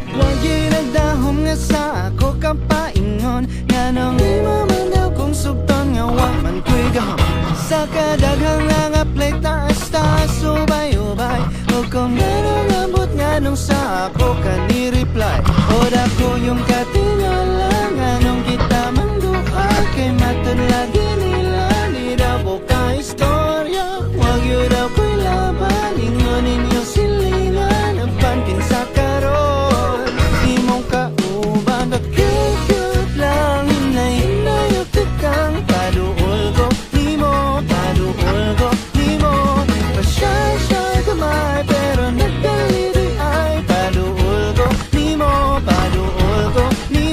Huwag ginagdahom nga sa ako kapaingon nga nang imamandaw kong sugton nga wa man ko'y gahom sa kadaghang nga play taas-taas ubay-ubay o kung nanangabot nga nung sa ako ka ni-reply o dako yung katingala nga nung kita mangduha kay matun lagi nila di daw ko ka istorya huwag yun daw ko'y laban ingonin yung silingan ang pantin sa karon di mong kauban but cute lang hinay-hinay o tikang paduol ko di mo pa-shy-shy kamay pero nagdaliri ay paduol ko di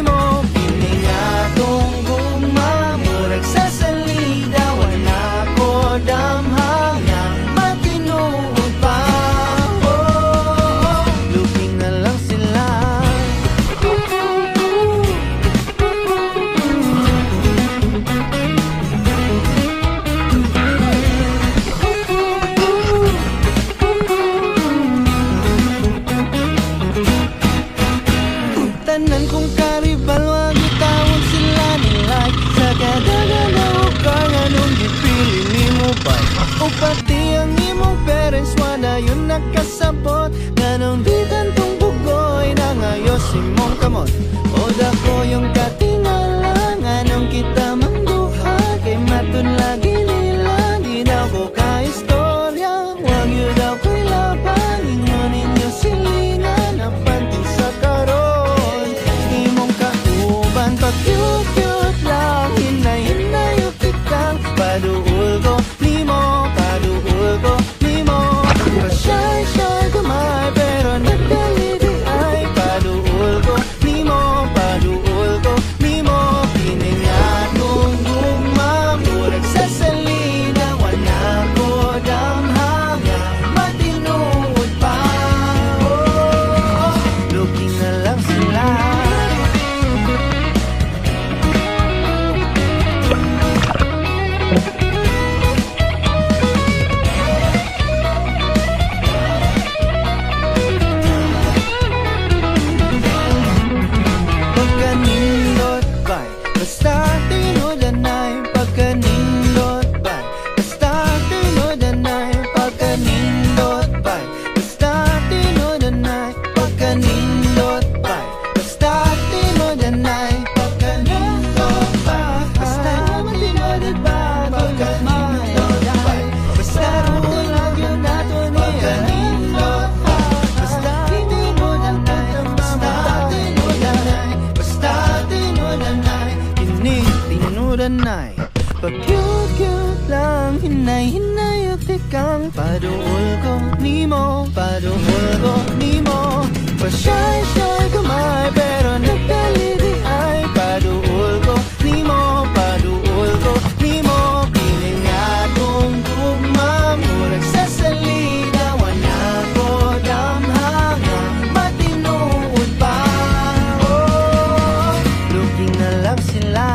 mo piningatong gumamurag sa salida wala ko damhang nga matinuod pa looking na lang sila tanan kong karibal wag itawag sila ni like sa kadaganaw ka nga nung gipili ni mo ba o pati ang imong parents wala yun nakasabot nga nung di tantong bugoy na ngayos imong kamot o dako yung katingala nga nung kita mangduha kay matun lagi nila di daw ko ka istorya wag yun daw ko'y laban ingonin yung silingan na pantin sa karon imong kauban pa cute lang hinay-hinay o tikang paduol ko ni mo pa-shy-shy kumay pero nagdaliri ay paduol ko ni mo piningatong gumamurag sa salida wala ko damhang nga matinuod pa looking na lang sila pagkanindot ba'y basta tinudanay pagkanindot ba'y basta tinudanay pagkanindot ba'y basta tinudanay pagkanindot ba'y basta tinudanay pagkanindot ba'y basta matinodad ba pagkanindot ba'y basta rulag yun nato niya basta tinudanay tinudanay pag cute lang hinay-hinay o tikang paduol ko ni mo pa-shy-shy kamay pero nagdaliri ay paduol ko ni mo piningatong gumamurag sa salida wala ko damhang nga matinuod pa looking na lang sila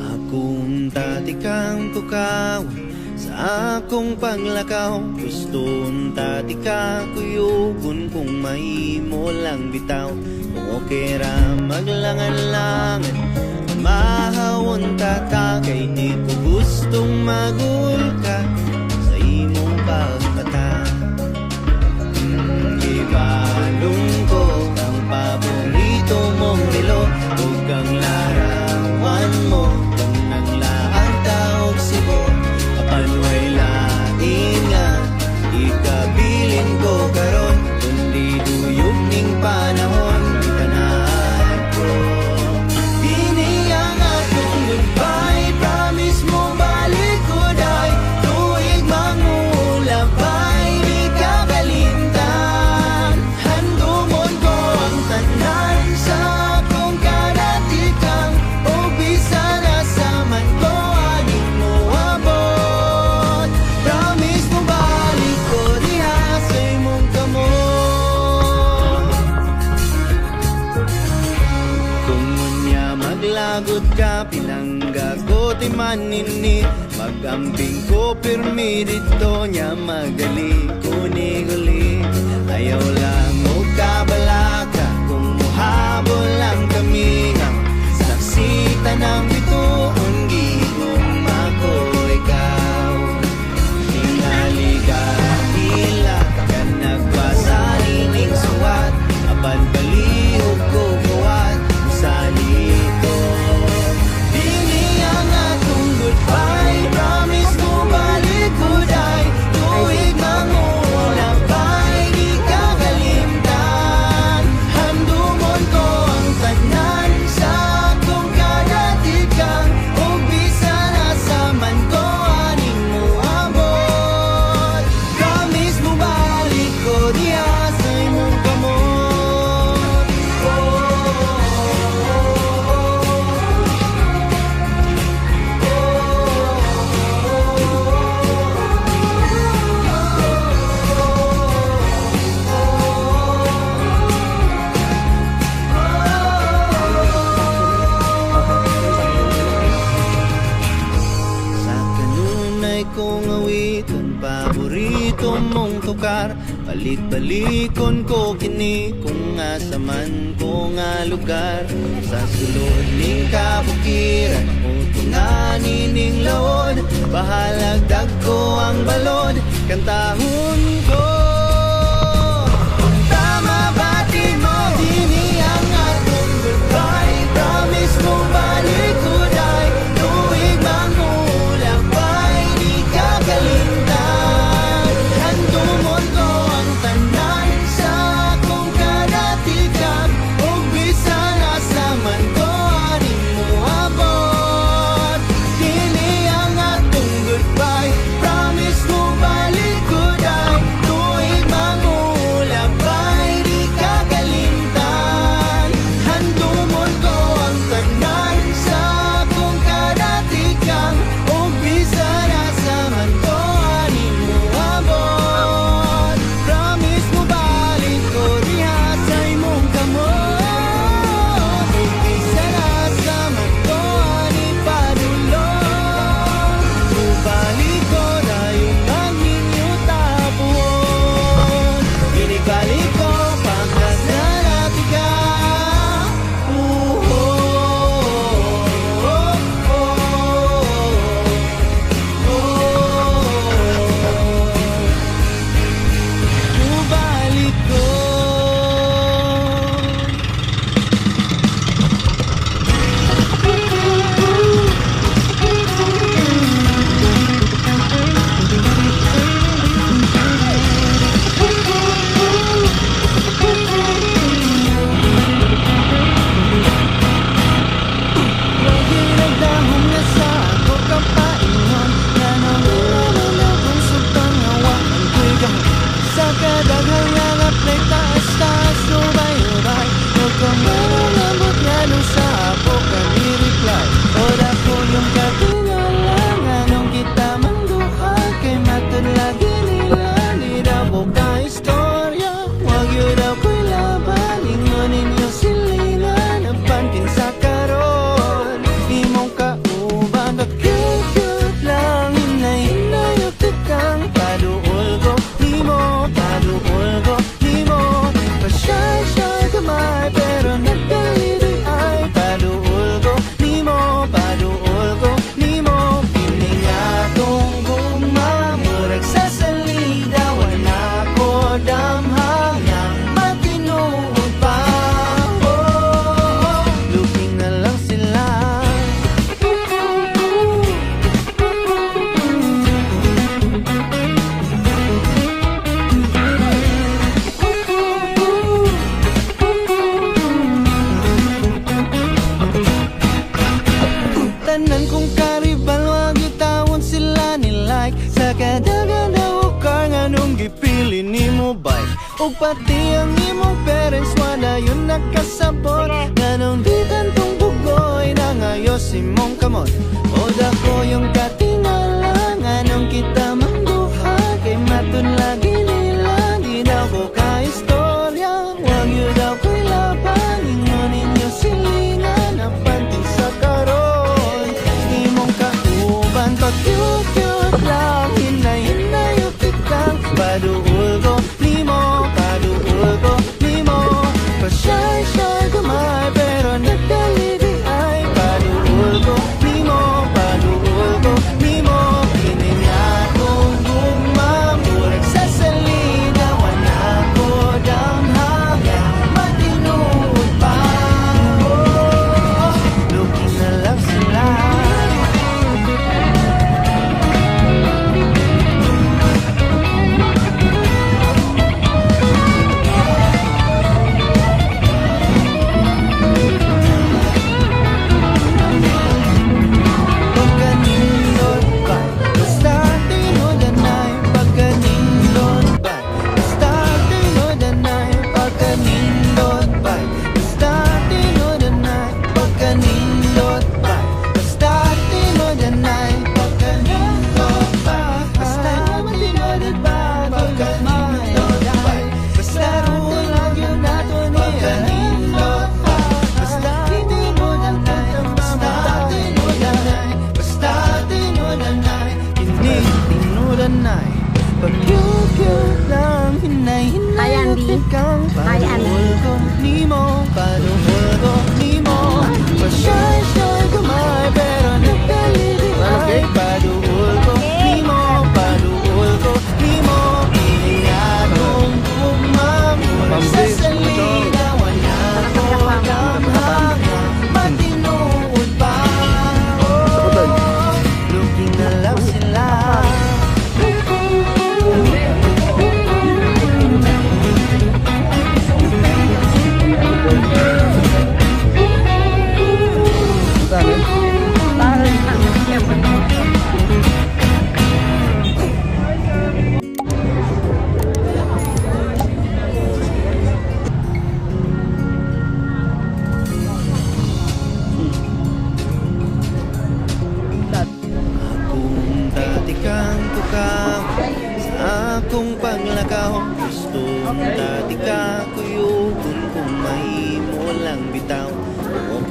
akong dati kang tukaw sa akong paglakaw guston dati ka kuyugon kung mahimo lang bitaw kung okay ra maglangan-langan mahawon tata kay di ko gustong magulka sa imong pagmata ibalong ko ang paborito mong relo huwag kang larawan mo kung naglaan taog sibo kapanway lain nga ikabilin ko karon kundi duyog ning panahon itanaan ko diniyang atong goodbye promise mo balik ko day pagod ka, pinanggagot manini. Mag-ambing ko, pirmi dito niya magali. Kuni-guli, ayaw lang mo kabalaka. Kung muhabol lang kami ng saksita ng bituon. Gihigom ako ikaw. Tingali ka, hila ka nagbasa nining suwat. Apan baliw ko buwan sa lito. Dili ang atong goodbye. Promise mo balik ko day. Tuwig mangulapay, di ka kalimtan. Handumon ko ang tagnan sa akong kadatigang. Ug bisan asa man ko aning mo abot. Promise mo balik ko diha sa imong kamot. Sa kanunay kong awiton, paborito mong tukar. Balik-balikon ko kini kung asa man ko nga lugar. Sa sulod ning kabukiran, utunganin ning laod. Bahalagdag ko ang balod, kantahon ko. Tama bati mo, dini ang atong goodbye. Promise mo balik ko day. Tuwig mangulapay, di ka kalimtan. Handumon ko ang tanan sa akong kadatigan. Ug bisan asa man ko aning mo abot. Dili ang atong goodbye. Promise mo balik ko day. Tuwig mangulapay, di ka kalimtan. Handumon ko ang tanan sa akong kadatigan. Ug bisan asa man ko aning mo abot. Promise mo balik ko diha sa imong kamot. Ug bisan asa man ko aning padulong. Balik ko dayon ang ninyo tapuon. Binibalik ko pagkat narati ka. Balik ko. Ginagdahong na sa ako kapaingon. Ganong ilamang akong sugtang ngawa ang ko'y gahon. Sa kadaghang nga nga play taas-taas, ubay-ubay. Huwag kang malulambot nga nung sa ako kami reply. O dako yung katingalan, anong kita mangduha. Kay matun lagi nila, di daw ko ka istorya. Huwag yun daw ko'y laban, ingonin yung silingan. Ang pantin sa karon, imong kauban ka cute lang. Hinay-hinay o tukang paduol ko. Paduol ko, limo. Pa-shy-shy kamay, pero nagdalidoy ay paduol ko, limo. Paduol ko, limo. Piling atong gugma, murag sa salida. Wala ko damhang ng matinuod pa. Looking na lang sila. Tanan kong karibal, wag itawon sila ni like. Sa kadaganda ukar nga nung gipili ni mo bike. Ug pati ang imong parents, wala yun nakasabot. Ganong di tantong bugoy, nangayos imong kamot. O dako yung katinala, nga nung kita mangduha. Kay matun lagi nila, di daw ko ka istorya. Wag yun daw ko'y laban, ingonin yung silingan. Ang panting sa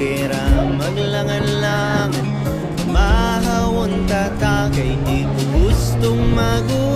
pera maglangan-langan, mahawon tatakay di ko gustong magulang.